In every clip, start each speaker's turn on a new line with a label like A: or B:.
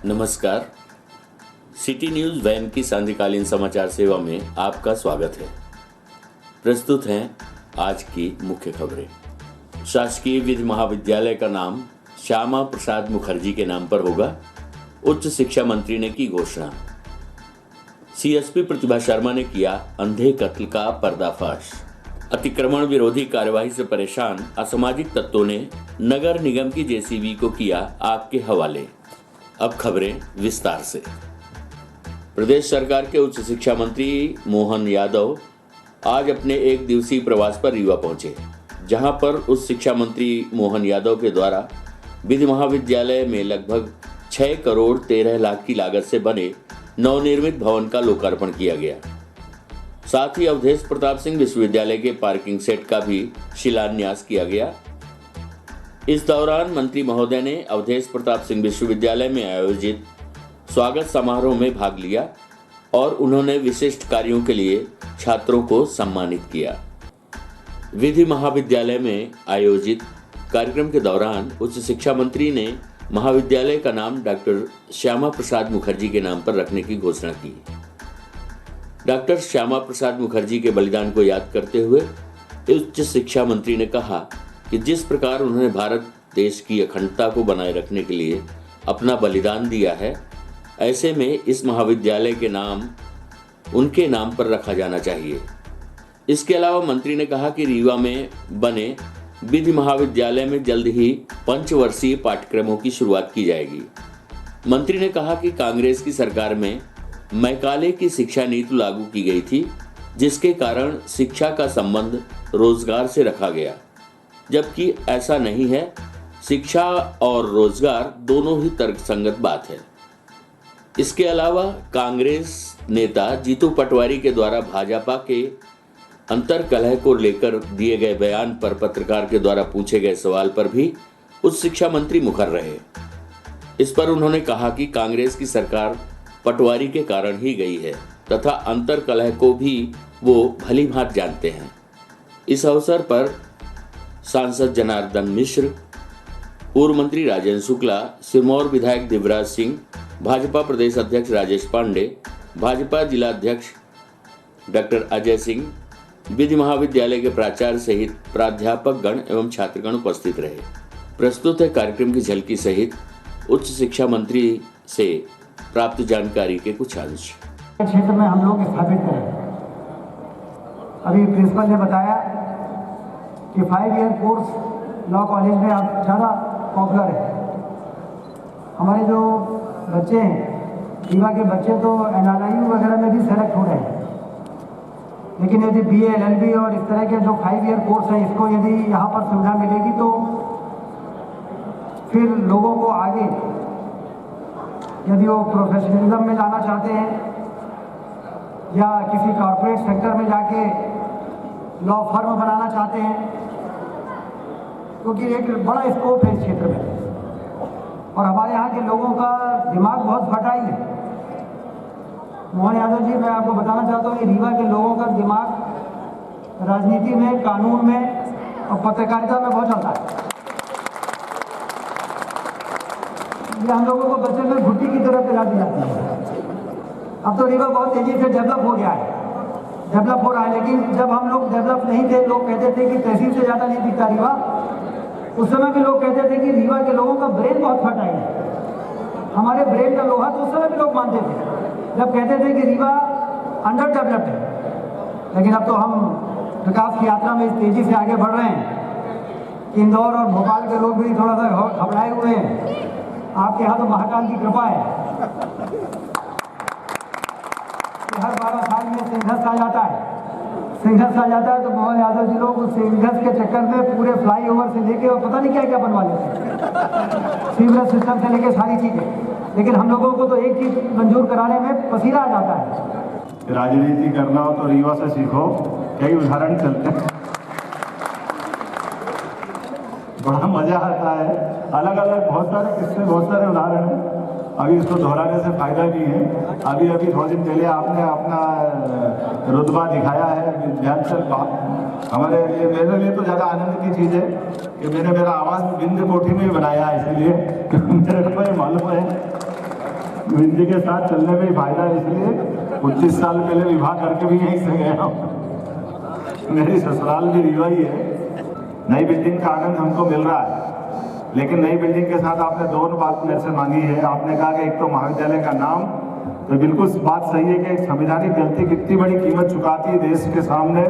A: नमस्कार। City news van की सांध्यकालीन समाचार सेवा में आपका स्वागत है। प्रस्तुत हैं आज की मुख्य खबरें। शासकीय विधि महाविद्यालय का नाम श्यामा प्रसाद मुखर्जी के नाम पर होगा, उच्च शिक्षा मंत्री ने की घोषणा। सीएसपी प्रतिभा शर्मा ने किया अंधे कत्ल का पर्दाफाश। अतिक्रमण विरोधी कार्यवाही से परेशान असामाजिक तत्वों ने नगर निगम की जेसीबी को किया आग के हवाले। अब खबरें विस्तार से। प्रदेश सरकार के उच्च शिक्षा मंत्री मोहन यादव आज अपने एक दिवसीय प्रवास पर रीवा पहुंचे, जहां पर उच्च शिक्षा मंत्री मोहन यादव के द्वारा विधि महाविद्यालय में लगभग 6 करोड़ 13 लाख की लागत से बने नवनिर्मित भवन का लोकार्पण किया गया। साथ ही अवधेश प्रताप सिंह विश्वविद्यालय के पार्किंग सेट का भी शिलान्यास किया गया। इस दौरान मंत्री महोदय ने अवधेश प्रताप सिंह विश्वविद्यालय में आयोजित स्वागत समारोह में भाग लिया और उन्होंने विशिष्ट कार्यों के लिए छात्रों को सम्मानित किया। विधि महाविद्यालय में आयोजित कार्यक्रम के दौरान उच्च शिक्षा मंत्री ने महाविद्यालय का नाम डॉक्टर श्यामा प्रसाद मुखर्जी के नाम पर रखने की घोषणा की। डॉक्टर श्यामा प्रसाद मुखर्जी के बलिदान को याद करते हुए उच्च शिक्षा मंत्री ने कहा कि जिस प्रकार उन्होंने भारत देश की अखंडता को बनाए रखने के लिए अपना बलिदान दिया है, ऐसे में इस महाविद्यालय के नाम उनके नाम पर रखा जाना चाहिए। इसके अलावा मंत्री ने कहा कि रीवा में बने विधि महाविद्यालय में जल्द ही पंचवर्षीय पाठ्यक्रमों की शुरुआत की जाएगी। मंत्री ने कहा कि कांग्रेस की सरकार में मैकाले की शिक्षा नीति लागू की गई थी, जिसके कारण शिक्षा का संबंध रोजगार से रखा गया, जबकि ऐसा नहीं है। शिक्षा और रोजगार दोनों ही तर्कसंगत बात है। इसके अलावा कांग्रेस नेता जीतू पटवारी के द्वारा भाजपा के अंतर्कलह को लेकर दिए गए बयान पर पत्रकार के द्वारा पूछे गए सवाल पर भी उच्च शिक्षा मंत्री मुखर रहे। इस पर उन्होंने कहा कि कांग्रेस की सरकार पटवारी के कारण ही गई है तथा अंतर्कलह को भी वो भली भांति जानते हैं। इस अवसर पर सांसद जनार्दन मिश्र, पूर्व मंत्री राजेंद्र शुक्ला, सिरमौर विधायक दिवराज सिंह, भाजपा प्रदेश अध्यक्ष राजेश पांडे, भाजपा जिला अध्यक्ष डॉक्टर अजय सिंह, विधि महाविद्यालय के प्राचार्य सहित प्राध्यापक गण एवं छात्रगण उपस्थित रहे। प्रस्तुत है कार्यक्रम की झलकी सहित उच्च शिक्षा मंत्री से प्राप्त जानकारी के कुछ अंश।
B: क्षेत्र में हम लोग स्थापित करें। अभी प्रिंसिपल ने बताया कि 5 ईयर कोर्स लॉ कॉलेज में अब ज़्यादा पॉपुलर है। हमारे जो बच्चे हैं, रीवा के बच्चे तो NRIU वगैरह में भी सेलेक्ट हो रहे हैं, लेकिन यदि BA LLB और इस तरह के जो 5 ईयर कोर्स है, इसको यदि यहाँ पर सुविधा मिलेगी तो फिर लोगों को आगे यदि वो प्रोफेशनलिज्म में जाना चाहते हैं या किसी कॉर्पोरेट सेक्टर में जाके लॉ फर्म बनाना चाहते हैं, क्योंकि एक बड़ा स्कोप है इस क्षेत्र में और हमारे यहाँ के लोगों का दिमाग बहुत फर्टाइल है। मोहन यादव जी, मैं आपको बताना चाहता हूँ कि रीवा के लोगों का दिमाग राजनीति में, कानून में और पत्रकारिता में बहुत चलता है। ये हम लोगों को बच्चे में घुट्टी की तरफ पिला दी जाती है। अब तो रीवा बहुत तेजी से डेवलप हो गया है, डेवलप हो रहा है, लेकिन जब हम लोग डेवलप नहीं थे, लोग कहते थे कि तहसील से ज़्यादा नहीं दिखता रीवा। उस समय भी लोग कहते थे कि रीवा के लोगों का ब्रेन बहुत फर्टाइल है, हमारे ब्रेन का लोहा। तो उस समय भी लोग मानते थे, जब कहते थे कि रीवा अंडर डेवलप्ड है। लेकिन अब तो हम विकास की यात्रा में इस तेजी से आगे बढ़ रहे हैं कि इंदौर और भोपाल के लोग भी थोड़ा सा घबराए हुए हैं। आपके यहाँ तो महाकाल की कृपा है कि हर 12 साल में सिंघस आ जाता है। सिंघस आ जाता है तो मोहन यादव जी लोग उस सिंघस के चक्कर में पूरे फ्लाईओवर से लेके और पता नहीं क्या क्या बनवा लेते हैं, सीवरेज सिस्टम से लेके सारी चीज़ें। लेकिन हम लोगों को तो एक चीज़ मंजूर कराने में पसीना आ जाता है।
C: राजनीति करना हो तो रीवा से सीखो, कई उदाहरण चलते हैं, बड़ा मजा आता है। अलग अलग बहुत सारे किस्से, बहुत सारे उदाहरण हैं। अभी इसको दोहराने से फायदा नहीं है। अभी थोड़े दिन पहले आपने अपना रुतबा दिखाया है विंध्याचल का। हमारे लिए, मेरे लिए तो ज़्यादा आनंद की चीज़ है कि मैंने मेरा आवास विंध्य कोठी में ही बनाया है, इसलिए मेरे को ये मालूम है विंध्य के साथ चलने में ही फायदा है, इसलिए 25 साल पहले विवाह करके भी यहीं से गया हूँ। मेरी ससुराल भी रीवा ही है। नई बिल्डिंग का आनंद हमको मिल रहा है, लेकिन नई बिल्डिंग के साथ आपने दोनों बात मेरे से मांगी है। आपने कहा कि एक तो महाविद्यालय का नाम, तो बिल्कुल बात सही है कि एक संवैधानिक गलती कितनी बड़ी कीमत चुकाती है देश के सामने,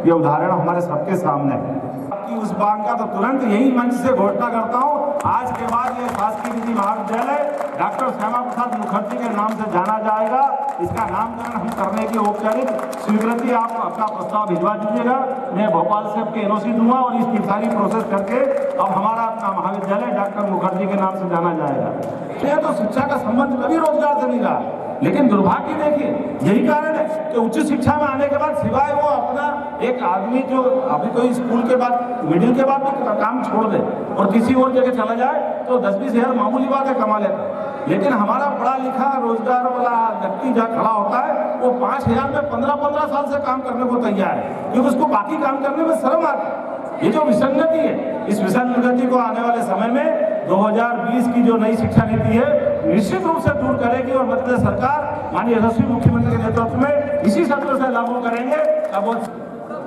C: ये उदाहरण हमारे सबके सामने है। आपकी उस मांग का तो तुरंत यही मंच से घोषणा करता हूँ, आज के बाद ये शासकीय विधि महाविद्यालय डॉक्टर श्यामा प्रसाद मुखर्जी के नाम से जाना जाएगा। इसका नामकरण हम करने की औपचारिक स्वीकृति आप अपना प्रस्ताव भिजवा दीजिएगा। मैं भोपाल से आपके एनओसी दूंगा और इसकी सारी प्रोसेस करके अब हमारा अपना महाविद्यालय डॉक्टर मुखर्जी के नाम से जाना जाएगा। ये तो शिक्षा का संबंध कभी रोजगार से नहीं रहा, लेकिन दुर्भाग्य देखिए यही कारण है कि उच्च शिक्षा में आने के बाद सिवाय वो अपना एक आदमी जो अभी कोई स्कूल के बाद मिडिल के बाद भी काम छोड़ दे और किसी और जगह चला जाए तो 10-20 हज़ार मामूली बात है, कमा लेता है। लेकिन हमारा पढ़ा लिखा रोजगार वाला व्यक्ति जहाँ खड़ा होता है वो 5,000 में 15-15 साल से काम करने को तैयार है, क्योंकि उसको बाकी काम करने में शर्म आती है। ये जो विसंगति है, इस विसंगति को आने वाले समय में 2020 की जो नई शिक्षा नीति है निश्चित रूप से दूर करेगी और मध्य प्रदेश सरकार माननीय यशस्वी मुख्यमंत्री के नेतृत्व में इसी सत्र से लागू करेंगे। अब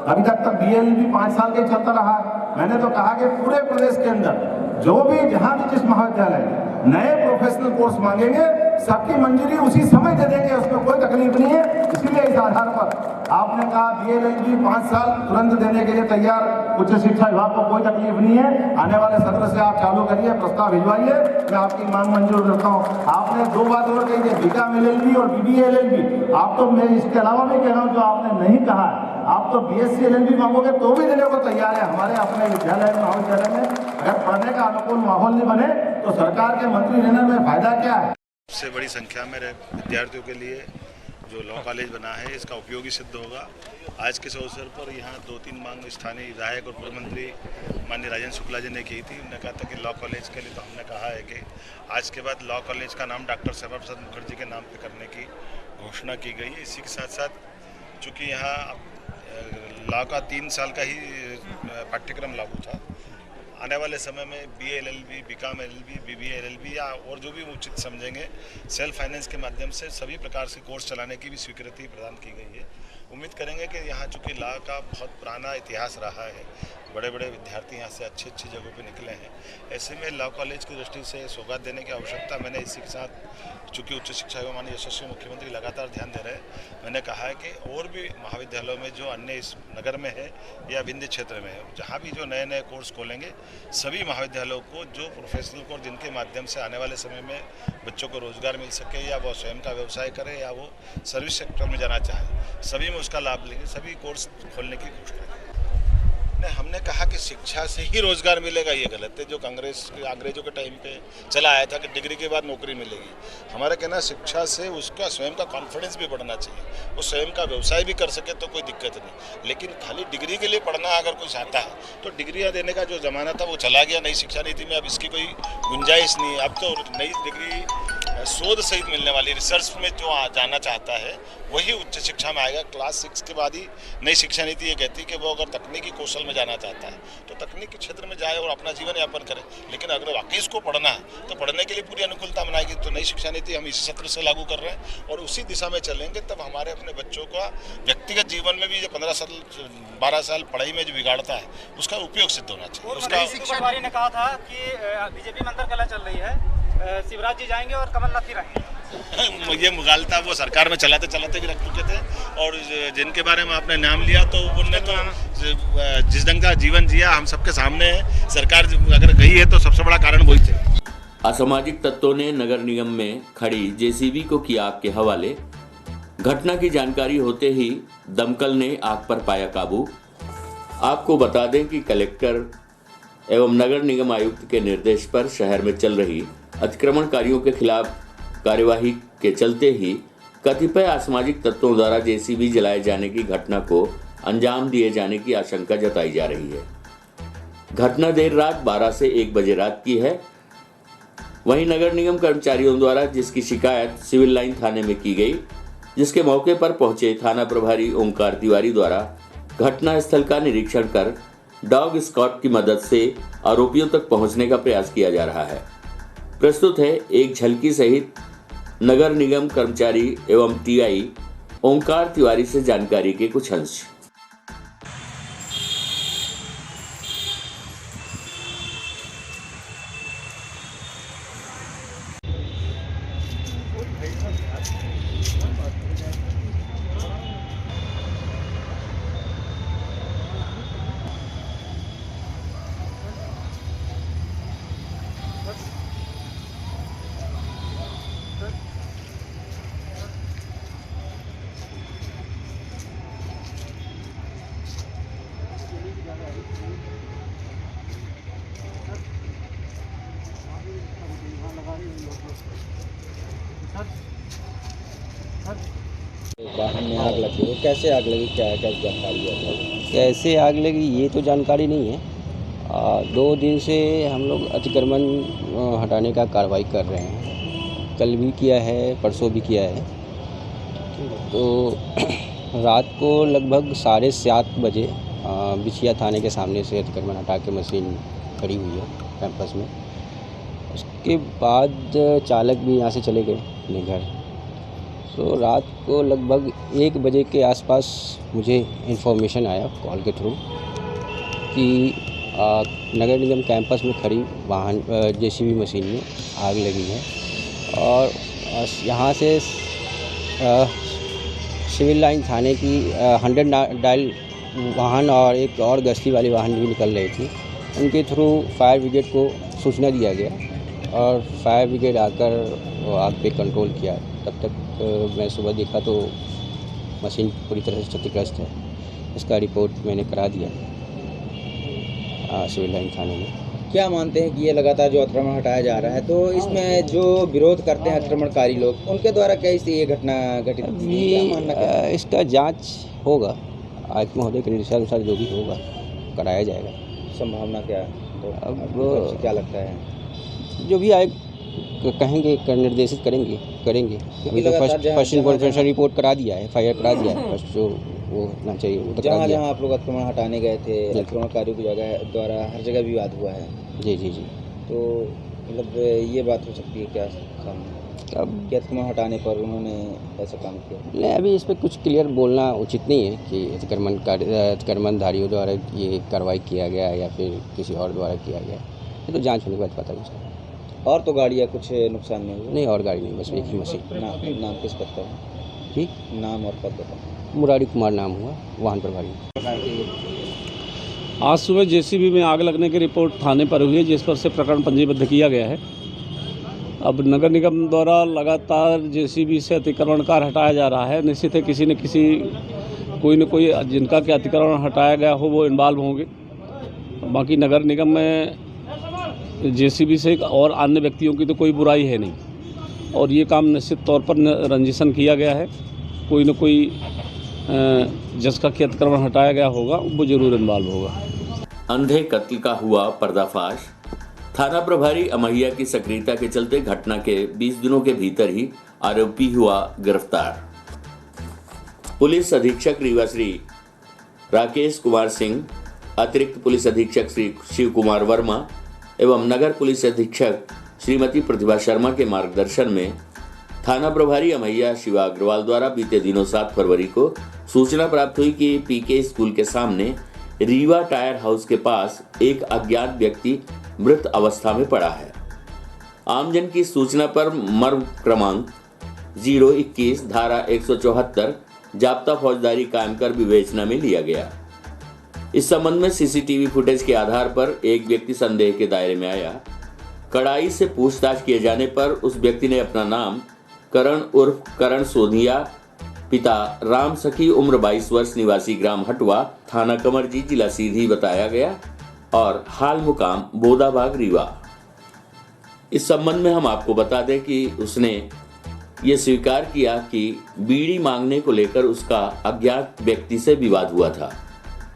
C: अभी तक BLLB 5 साल के चलता रहा। मैंने तो कहा कि पूरे प्रदेश के अंदर जो भी जहां भी जिस महाविद्यालय नए प्रोफेशनल कोर्स मांगेंगे सबकी मंजूरी उसी समय दे देंगे, उसमें कोई तकलीफ नहीं है। इसीलिए इस आधार पर आपने कहा BLLB 5 साल तुरंत देने के लिए तैयार, उच्च शिक्षा विभाग को कोई तकलीफ नहीं है। आने वाले सत्र से आप चालू करिए, प्रस्ताव भिजवाइए, मैं आपकी मांग मंजूर करता हूँ। आपने 2 बात और कही है, BCom LLB और BBA LLB। आप तो मैं इसके अलावा भी कह रहा हूँ जो आपने नहीं कहा है, आप तो BSc LLB मांगोगे तो भी देने को तैयार है। हमारे अपने विद्यालय महाविद्यालय में अगर पढ़ने का अनुकूल माहौल नहीं बने तो सरकार के मंत्री रहने में फायदा क्या है।
D: सबसे बड़ी संख्या में विद्यार्थियों के लिए जो लॉ कॉलेज बना है इसका उपयोगी सिद्ध होगा। आज के इस अवसर पर यहाँ 2-3 मांग स्थानीय विधायक और पूर्व मंत्री माननीय राजेंद्र शुक्ला जी ने की थी। उन्होंने कहा था कि लॉ कॉलेज के लिए तो हमने कहा है कि आज के बाद लॉ कॉलेज का नाम डॉक्टर श्यामा प्रसाद मुखर्जी के नाम पर करने की घोषणा की गई है। इसी के साथ साथ चूँकि यहाँ लॉ का 3 साल का ही पाठ्यक्रम लागू था, आने वाले समय में BA LLB, BCom LLB, BBA LLB या और जो भी उचित समझेंगे सेल्फ फाइनेंस के माध्यम से सभी प्रकार से कोर्स चलाने की भी स्वीकृति प्रदान की गई है। उम्मीद करेंगे कि यहाँ चूँकि लॉ का बहुत पुराना इतिहास रहा है, बड़े बड़े विद्यार्थी यहाँ से अच्छी अच्छी जगहों पे निकले हैं, ऐसे में लॉ कॉलेज की दृष्टि से सौगात देने की आवश्यकता मैंने इसी के साथ चूँकि उच्च शिक्षा एवं माननीय यशस्वी मुख्यमंत्री लगातार ध्यान दे रहे हैं, मैंने कहा है कि और भी महाविद्यालयों में जो अन्य इस नगर में है या विंध्य क्षेत्र में है, जहाँ भी जो नए नए कोर्स खोलेंगे सभी महाविद्यालयों को जो प्रोफेशनल कोर्स जिनके माध्यम से आने वाले समय में बच्चों को रोजगार मिल सके या वो स्वयं का व्यवसाय करे या वो सर्विस सेक्टर में जाना चाहे, सभी में उसका लाभ लेंगे, सभी कोर्स खोलने की घोषणा की। हमने कहा कि शिक्षा से ही रोजगार मिलेगा, ये गलत है। जो कांग्रेस अंग्रेजों के टाइम पे चला आया था कि डिग्री के बाद नौकरी मिलेगी, हमारा कहना शिक्षा से उसका स्वयं का कॉन्फिडेंस भी बढ़ना चाहिए, वो स्वयं का व्यवसाय भी कर सके तो कोई दिक्कत नहीं। लेकिन खाली डिग्री के लिए पढ़ना अगर कोई चाहता है तो डिग्रियाँ देने का जो जमाना था वो चला गया। नई शिक्षा नीति में अब इसकी कोई गुंजाइश नहीं है। अब तो नई डिग्री शोध सहित मिलने वाली, रिसर्च में जो जाना चाहता है वही उच्च शिक्षा में आएगा। क्लास 6 के बाद ही नई शिक्षा नीति ये कहती है कि वो अगर तकनीकी कौशल में जाना चाहता है तो तकनीकी क्षेत्र में जाए और अपना जीवन यापन करे। लेकिन अगर वाकई इसको पढ़ना है तो पढ़ने के लिए पूरी अनुकूलता बनाएगी। तो नई शिक्षा नीति हम इसी सत्र से लागू कर रहे हैं और उसी दिशा में चलेंगे, तब हमारे अपने बच्चों का व्यक्तिगत जीवन में भी जो 15 साल 12 साल पढ़ाई में जो बिगाड़ता है उसका उपयोग सिद्ध होना चाहिए।
E: उसका शिक्षा ने कहा था कि बीजेपी मंत्र कला चल रही है, शिवराज जी जाएंगे और कमलनाथ ही रहेंगे।
D: ये मुगालता वो सरकार में चलाते चलाते भी रख चुके थे और जिनके बारे में आपने नाम लिया तो उनने तो जिस ढंग का जीवन जिया हम सबके सामने है। सरकार अगर गई है तो सबसे बड़ा कारण वही थे।
A: असामाजिक तत्वों ने नगर निगम में खड़ी जेसीबी को किया आग के हवाले। घटना की जानकारी होते ही दमकल ने आग पर पाया काबू। आपको बता दें कि कलेक्टर एवं नगर निगम आयुक्त के निर्देश पर शहर में चल रही अतिक्रमणकारियों के खिलाफ कार्यवाही के चलते ही कतिपय असामाजिक तत्वों द्वारा जेसीबी जलाए जाने की घटना को अंजाम दिए जाने की आशंका जताई जा रही है। घटना देर रात 12 से 1 बजे रात की है। वहीं नगर निगम कर्मचारियों द्वारा जिसकी शिकायत सिविल लाइन थाने में की गई, जिसके मौके पर पहुंचे थाना प्रभारी ओंकार तिवारी द्वारा घटना स्थल का निरीक्षण कर डॉग स्क्वाड की मदद से आरोपियों तक पहुंचने का प्रयास किया जा रहा है। प्रस्तुत है एक झलकी सहित नगर निगम कर्मचारी एवं टीआई ओंकार तिवारी से जानकारी के कुछ अंश।
F: वाहन में आग लगी तो कैसे आग लगी, क्या है, क्या जानकारी है?
G: कैसे आग लगी ये तो जानकारी नहीं है। 2 दिन से हम लोग अतिक्रमण हटाने का कार्रवाई कर रहे हैं। कल भी किया है, परसों भी किया है। तो रात को लगभग 7:30 बजे बिछिया थाने के सामने से अतिक्रमण हटा के मशीन खड़ी हुई है कैंपस में। उसके बाद चालक भी यहाँ से चले गए अपने घर। तो रात को लगभग 1 बजे के आसपास मुझे इन्फॉर्मेशन आया कॉल के थ्रू कि नगर निगम कैंपस में खड़ी वाहन जेसीबी मशीन में आग लगी है और यहाँ से सिविल लाइन थाने की 100 डायल वाहन और एक और गश्ती वाली वाहन भी निकल रही थी। उनके थ्रू फायर ब्रिगेड को सूचना दिया गया और फायर ब्रिगेड आकर आग पे कंट्रोल किया। तब तक मैं सुबह देखा तो मशीन पूरी तरह से क्षतिग्रस्त है। इसका रिपोर्ट मैंने करा दिया सिविल लाइन थाने में।
F: क्या मानते हैं कि ये लगातार जो अतिक्रमण हटाया जा रहा है, तो इसमें जो विरोध करते हैं अतिक्रमणकारी लोग, उनके द्वारा कैसे ये घटना घटित हुई है? क्या मानना क्या है?
G: इसका जांच होगा, आयुक्त महोदय के निर्देशानुसार जो भी होगा कराया जाएगा।
F: संभावना क्या है? तो
G: अब
F: आपको क्या लगता है?
G: जो भी आयुक्त कहेंगे निर्देशित करेंगे। अभी तो फर्स्ट इन्फॉर्मेशन रिपोर्ट करा दिया है, FIR करा दिया है। फर्स्ट जो वो होना चाहिए वो तो करा दिया।
F: जहाँ आप लोग अतिक्रमण हटाने गए थे, अतिक्रमणकारियों की जगह द्वारा हर जगह विवाद हुआ है।
G: जी।
F: तो मतलब ये बात हो सकती है क्या सामने
G: अब
F: कि अतिक्रमण हटाने पर उन्होंने ऐसा काम किया?
G: नहीं, अभी इस पर कुछ क्लियर बोलना उचित नहीं है कि अतिक्रमणधारियों द्वारा ये कार्रवाई किया गया या फिर किसी और द्वारा किया गया। ये तो जांच होने के बाद पता चलेगा।
F: और तो गाड़ियाँ कुछ नुकसान नहीं हुआ?
G: नहीं, और गाड़ी नहीं, बस एक ही मशीन।
F: नाम किस पद पर है?
G: जी,
F: नाम और पद बताओ।
G: मुरारी कुमार नाम हुआ, वाहन प्रभारी।
H: आज सुबह जेसीबी में आग लगने की रिपोर्ट थाने पर हुई है, जिस पर से प्रकरण पंजीबद्ध किया गया है। अब नगर निगम द्वारा लगातार जेसीबी से अतिक्रमणकार हटाया जा रहा है। निश्चित है किसी न किसी कोई न कोई जिनका के अतिक्रमण हटाया गया हो वो इन्वॉल्व होंगे। बाकी नगर निगम में जेसीबी से और अन्य व्यक्तियों की तो कोई बुराई है नहीं और ये काम निश्चित तौर पर रंजिशन किया गया है। कोई न कोई जिसका कि अतिक्रमण हटाया गया होगा वो जरूर इन्वॉल्व होगा।
A: अंधे कत्ल का हुआ पर्दाफाश। थाना प्रभारी अमैया की सक्रियता के चलते घटना के 20 दिनों के भीतर ही आरोपी हुआ गिरफ्तार। पुलिस अधीक्षक रीवा श्री राकेश कुमार सिंह, अतिरिक्त पुलिस अधीक्षक श्री शिव कुमार वर्मा एवं नगर पुलिस अधीक्षक श्रीमती प्रतिभा शर्मा के मार्गदर्शन में थाना प्रभारी अमैया शिवा अग्रवाल द्वारा बीते दिनों 7 फरवरी को सूचना प्राप्त हुई कि पीके स्कूल के सामने रीवा टायर हाउस के पास एक अज्ञात व्यक्ति मृत अवस्था में पड़ा है। आमजन की सूचना पर मर्ग क्रमांक 021 धारा 174 जाब्ता फौजदारी कायम कर विवेचना में लिया गया। इस संबंध में सीसीटीवी फुटेज के आधार पर एक व्यक्ति संदेह के दायरे में आया। कड़ाई से पूछताछ किए जाने पर उस व्यक्ति ने अपना नाम करण उर्फ करण सोधिया, पिता राम सखी, उम्र 22 वर्ष, निवासी ग्राम हटवा, थाना कमरजी, जिला सीधी बताया गया और हाल मुकाम बोदाबाग रीवा। इस संबंध में हम आपको बता दें कि उसने ये स्वीकार किया कि बीड़ी मांगने को लेकर उसका अज्ञात व्यक्ति से विवाद हुआ था,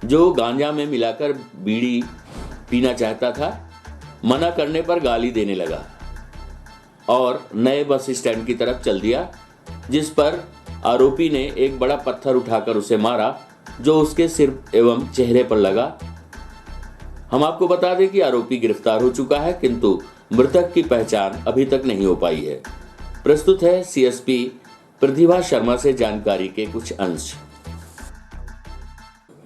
A: जो गांजा में मिलाकर बीड़ी पीना चाहता था। मना करने पर गाली देने लगा और नए बस स्टैंड की तरफ चल दिया, जिस पर आरोपी ने एक बड़ा पत्थर उठाकर उसे मारा, जो उसके सिर एवं चेहरे पर लगा। हम आपको बता दें कि आरोपी गिरफ्तार हो चुका है, किंतु मृतक की पहचान अभी तक नहीं हो पाई है। प्रस्तुत है सीएसपी प्रतिभा शर्मा से जानकारी के कुछ अंश।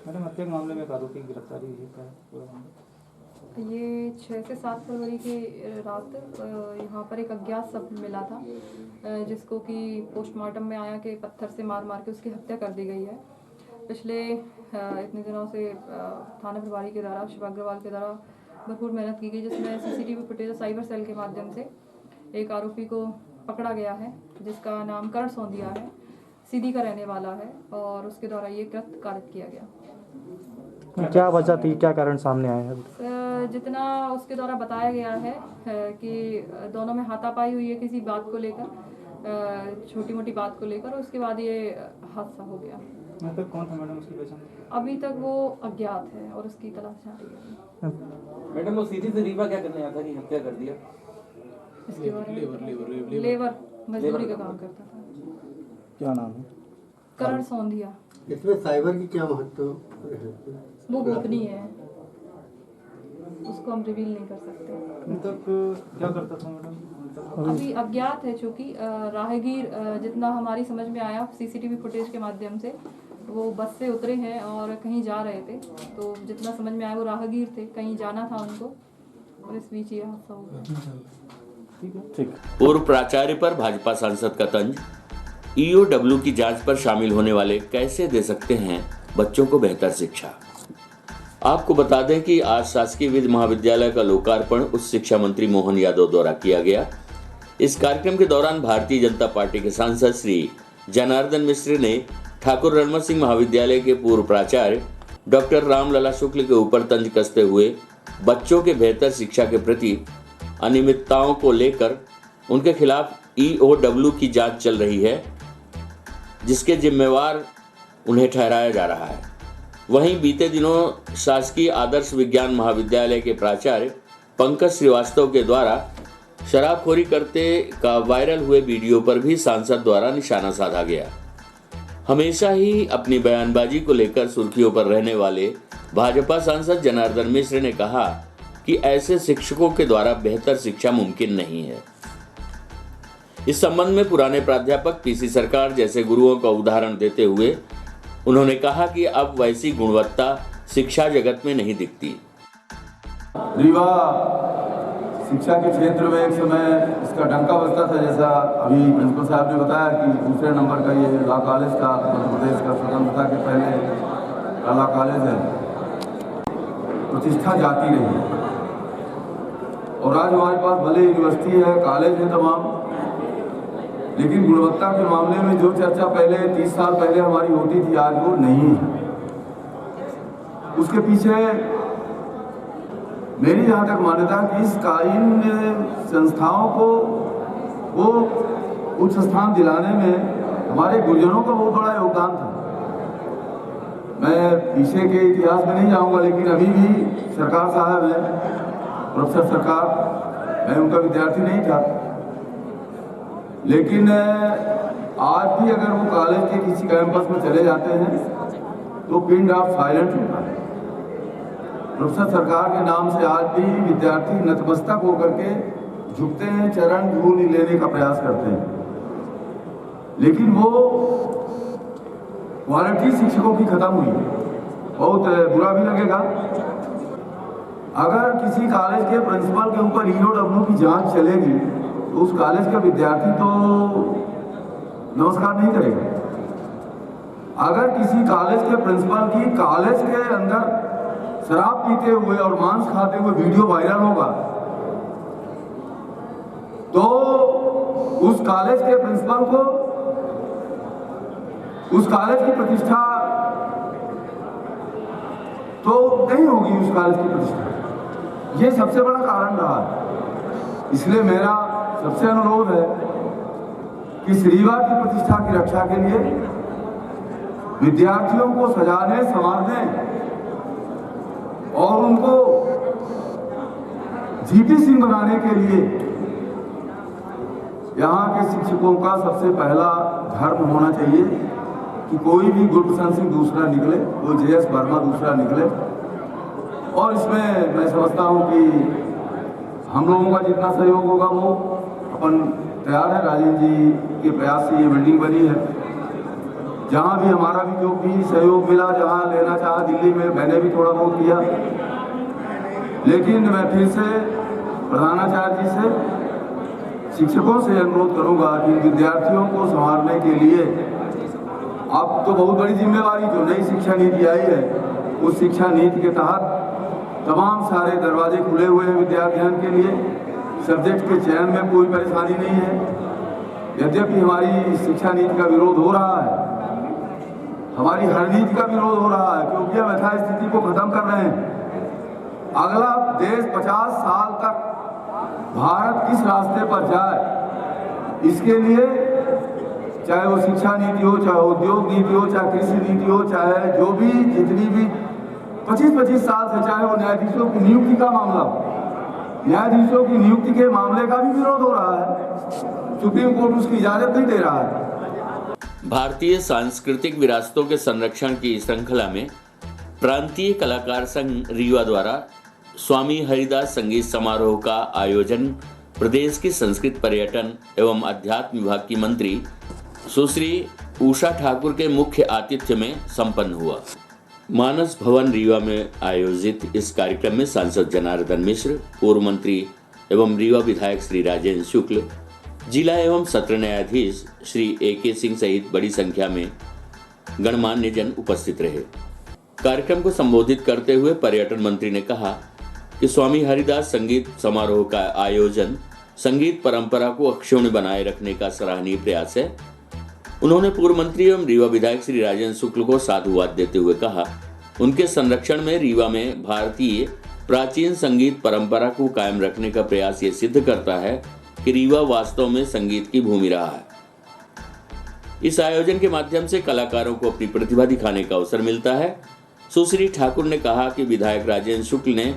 E: मैडम, हत्या के मामले में एक आरोपी की गिरफ्तारी हुई है, पूरा मामला?
I: ये 6 से 7 फरवरी की रात यहाँ पर एक अज्ञात शव मिला था, जिसको कि पोस्टमार्टम में आया कि पत्थर से मार के उसकी हत्या कर दी गई है। पिछले इतने दिनों से थाना प्रभारी के द्वारा, शिव अग्रवाल के द्वारा भरपूर मेहनत की गई, जिसमें सीसीटीवी फुटेज और साइबर सेल के माध्यम से एक आरोपी को पकड़ा गया है, जिसका नाम करण सोंदिया है, सीधी का रहने वाला है, और उसके द्वारा ये कृत्य कारित किया गया।
E: क्या वजह थी, क्या कारण सामने आया है?
I: जितना उसके द्वारा बताया गया है कि दोनों में हाथापाई हुई है किसी बात को लेकर, छोटी मोटी बात को लेकर, उसके बाद ये हादसा हो गया।
E: मतलब कौन था मैडम उसकी पहचान?
I: अभी तक वो अज्ञात है और उसकी तलाश जारी है।
F: मैडम, वो सीधी से रीवा क्या करने आया था कि हत्या कर दिया?
I: इसके बारे में लेबर मजदूरी का काम करता था।
E: क्या नाम है?
I: करण सोंदिया।
J: इसमें साइबर की क्या महत्व है?
I: वो गोपनीय है, उसको हम रिवील नहीं कर सकते।
E: मतलब क्या करता था मैडम?
I: अभी अज्ञात है, चूँकि राहगीर, जितना हमारी समझ में आया सीसीटीवी फुटेज के माध्यम से, वो बस से उतरे हैं और कहीं जा रहे थे, तो जितना समझ में आया वो राहगीर थे, कहीं जाना था उनको, और इस बीच ये हादसा हो गया।
A: पूर्व प्राचार्य पर भाजपा सांसद का तंज। ईओडब्ल्यू की जांच पर शामिल होने वाले कैसे दे सकते हैं बच्चों को बेहतर शिक्षा। आपको बता दें कि आज शासकीय विधि महाविद्यालय का लोकार्पण उच्च शिक्षा मंत्री मोहन यादव द्वारा किया गया। इस कार्यक्रम के दौरान भारतीय जनता पार्टी के सांसद श्री जनार्दन मिश्र ने ठाकुर रणमल सिंह महाविद्यालय के पूर्व प्राचार्य डॉक्टर रामलला शुक्ल के ऊपर तंज कसते हुए बच्चों के बेहतर शिक्षा के प्रति अनियमितताओं को लेकर उनके खिलाफ ईओडब्ल्यू की जांच चल रही है, जिसके जिम्मेवार उन्हें ठहराया जा रहा है। वहीं बीते दिनों शासकीय आदर्श विज्ञान महाविद्यालय के प्राचार्य पंकज श्रीवास्तव के द्वारा शराबखोरी करते का वायरल हुए वीडियो पर भी सांसद द्वारा निशाना साधा गया। हमेशा ही अपनी बयानबाजी को लेकर सुर्खियों पर रहने वाले भाजपा सांसद जनार्दन मिश्र ने कहा कि ऐसे शिक्षकों के द्वारा बेहतर शिक्षा मुमकिन नहीं है। इस संबंध में पुराने प्राध्यापक पीसी सरकार जैसे गुरुओं का उदाहरण देते हुए उन्होंने कहा कि अब वैसी गुणवत्ता शिक्षा जगत में नहीं दिखती।
C: रीवा शिक्षा के क्षेत्र में एक समय इसका डंका बजता था, जैसा अभी प्रिंसिपल साहब ने बताया कि दूसरे नंबर का ये लॉ कॉलेज था मध्य प्रदेश का, स्वतंत्रता के पहले लॉ कॉलेज है, प्रतिष्ठा जाती रही। और आज हमारे पास भले यूनिवर्सिटी है, कॉलेज है तमाम, लेकिन गुणवत्ता के मामले में जो चर्चा पहले 30 साल पहले हमारी होती थी, आज वो नहीं है। उसके पीछे मेरी जहाँ तक मान्यता कि इन संस्थाओं को वो उच्च स्थान दिलाने में हमारे गुरुजनों का बहुत बड़ा योगदान था। मैं पीछे के इतिहास में नहीं जाऊँगा, लेकिन अभी भी सरकार साहब है, प्रोफेसर सरकार, मैं उनका विद्यार्थी नहीं था, लेकिन आज भी अगर वो कॉलेज के किसी कैंपस में चले जाते हैं तो पिन ड्रॉप साइलेंट होता है। प्रोफेसर सरकार के नाम से आज भी विद्यार्थी नतमस्तक होकर के झुकते हैं, चरण धूल लेने का प्रयास करते हैं, लेकिन वो क्वालिटी शिक्षकों की खत्म हुई। बहुत बुरा भी लगेगा अगर किसी कॉलेज के प्रिंसिपल के ऊपर ईओडब्ल्यू की जांच चलेगी तो उस कॉलेज का विद्यार्थी तो नमस्कार नहीं करेगा। अगर किसी कॉलेज के प्रिंसिपल की कॉलेज के अंदर शराब पीते हुए और मांस खाते हुए वीडियो वायरल होगा तो उस कॉलेज के प्रिंसिपल को, उस कॉलेज की प्रतिष्ठा तो नहीं होगी, उस कॉलेज की प्रतिष्ठा। ये सबसे बड़ा कारण रहा है। इसलिए मेरा सबसे अनुरोध है कि रीवा की प्रतिष्ठा की रक्षा के लिए विद्यार्थियों को सजाने संवारने और उनको जीपी सिंह बनाने के लिए यहाँ के शिक्षकों का सबसे पहला धर्म होना चाहिए कि कोई भी गुरप्रसाद सिंह दूसरा निकले, कोई जेएस वर्मा दूसरा निकले। और इसमें मैं समझता हूँ कि हम लोगों का जितना सहयोग होगा वो अपन तैयार है। राजीव जी के प्रयास से ये बिल्डिंग बनी है। जहाँ भी हमारा भी जो भी सहयोग मिला, जहाँ लेना चाहा, दिल्ली में मैंने भी थोड़ा बहुत किया, लेकिन मैं फिर से प्रधानाचार्य जी से, शिक्षकों से अनुरोध करूंगा कि विद्यार्थियों को संभालने के लिए अब तो बहुत बड़ी जिम्मेवारी, जो नई शिक्षा नीति आई है उस शिक्षा नीति के तहत तमाम सारे दरवाजे खुले हुए हैं विद्यार्थियों के लिए। सब्जेक्ट के चयन में कोई परेशानी नहीं है। यद्यपि हमारी शिक्षा नीति का विरोध हो रहा है, हमारी हर नीति का विरोध हो रहा है, क्योंकि हम यथास्थिति को खत्म कर रहे हैं। अगला देश 50 साल तक भारत किस रास्ते पर जाए, इसके लिए चाहे वो शिक्षा नीति हो, चाहे उद्योग नीति हो, चाहे कृषि नीति हो, चाहे जो भी जितनी भी 25-25 साल से, चाहे वो न्यायाधीशों की नियुक्ति का मामला हो, न्यायाधीशों की नियुक्ति के मामले का भी विरोध हो रहा है। सुप्रीम कोर्ट उसकी इजाजत नहीं दे रहा है।
A: भारतीय सांस्कृतिक विरासतों के संरक्षण की श्रृंखला में प्रांतीय कलाकार संघ रीवा द्वारा स्वामी हरिदास संगीत समारोह का आयोजन प्रदेश के संस्कृत पर्यटन एवं अध्यात्म विभाग की मंत्री सुश्री उषा ठाकुर के मुख्य आतिथ्य में संपन्न हुआ। मानस भवन रीवा में आयोजित इस कार्यक्रम में सांसद जनार्दन मिश्र, पूर्व मंत्री एवं रीवा विधायक श्री राजेंद्र शुक्ल, जिला एवं सत्र न्यायाधीश श्री AK सिंह सहित बड़ी संख्या में गणमान्य जन उपस्थित रहे। कार्यक्रम को संबोधित करते हुए पर्यटन मंत्री ने कहा कि स्वामी हरिदास संगीत समारोह का आयोजन संगीत परंपरा को अक्षुण्ण बनाए रखने का सराहनीय प्रयास है। उन्होंने पूर्व मंत्री एवं रीवा विधायक श्री राजेंद्र शुक्ल को साधुवाद देते हुए कहा, उनके संरक्षण में रीवा में भारतीय प्राचीन संगीत परंपरा को कायम रखने का प्रयास ये सिद्ध करता है कि रीवा वास्तव में संगीत की भूमि रहा है। इस आयोजन के माध्यम से कलाकारों को अपनी प्रतिभा दिखाने का अवसर मिलता है। सुश्री ठाकुर ने कहा कि विधायक राजेंद्र शुक्ल ने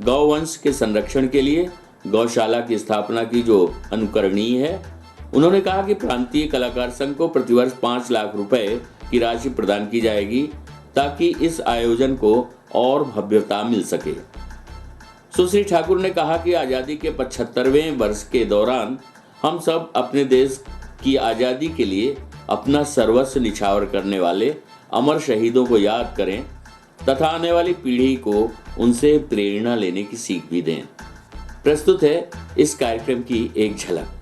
A: गौवंश के संरक्षण के लिए गौशाला की स्थापना की, जो अनुकरणीय है। उन्होंने कहा कि प्रांतीय कलाकार संघ को प्रतिवर्ष 5 लाख रुपए की राशि प्रदान की जाएगी ताकि इस आयोजन को और भव्यता मिल सके। सुश्री ठाकुर ने कहा कि आज़ादी के 75वें वर्ष के दौरान हम सब अपने देश की आज़ादी के लिए अपना सर्वस्व निछावर करने वाले अमर शहीदों को याद करें तथा आने वाली पीढ़ी को उनसे प्रेरणा लेने की सीख भी दें। प्रस्तुत है इस कार्यक्रम की एक झलक।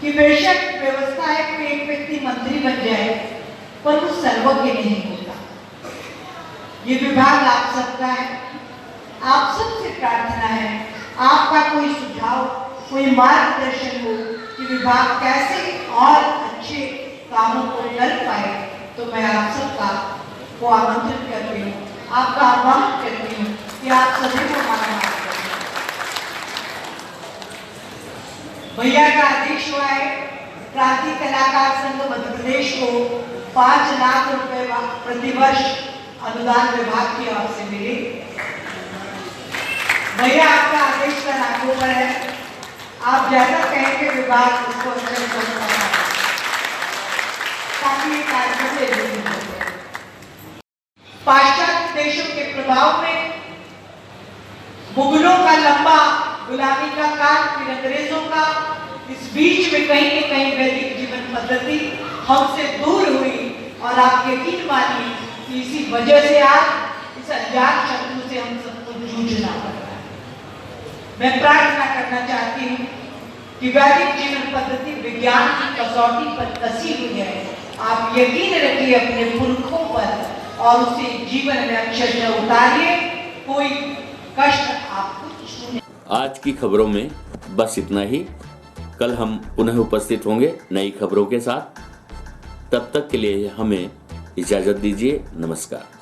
K: कि बेशक व्यवस्था है कि एक व्यक्ति मंत्री बन जाए, पर वो सर्वज्ञ नहीं होता। ये विभाग आप सबका है, आप सबसे प्रार्थना है आपका कोई सुझाव, कोई मार्गदर्शन हो कि विभाग कैसे और अच्छे कामों को कर पाए, तो मैं आप सबका को आमंत्रित करती हूँ, आपका आह्वान करती हूँ कि आप सभी को हमारा मार्गदर्शन। भैया का आदेश हुआ है प्रांतीय कलाकार संघ मध्य प्रदेश को 5 लाख रुपए प्रतिवर्ष अनुदान विभाग की ओर से मिले। भैया आपका आदेश का लागू पर है, आप जैसा कहेंगे विभाग उसको अच्छे से ताकि ये कार्यक्रम पाश्चात्य देशों के प्रभाव में मुगलों का लंबा गुलामी का काल, फिर अंग्रेजों का, इस बीच में कहीं न कहीं वैदिक जीवन पद्धति हमसे दूर हुई और आप यकीन मानिए कि इसी वजह से आज इस अज्ञात शत्रु से हम सबको जूझना पड़ रहा है। मैं प्रार्थना करना चाहती हूँ कि वैदिक जीवन पद्धति विज्ञान की कसौटी पर कसी हुई है, आप यकीन रखिए अपने पुरखों पर और उसे जीवन में अक्षरशः उतारिए, कोई कष्ट आपको।
A: आज की खबरों में बस इतना ही। कल हम पुनः उपस्थित होंगे नई खबरों के साथ। तब तक के लिए हमें इजाजत दीजिए। नमस्कार।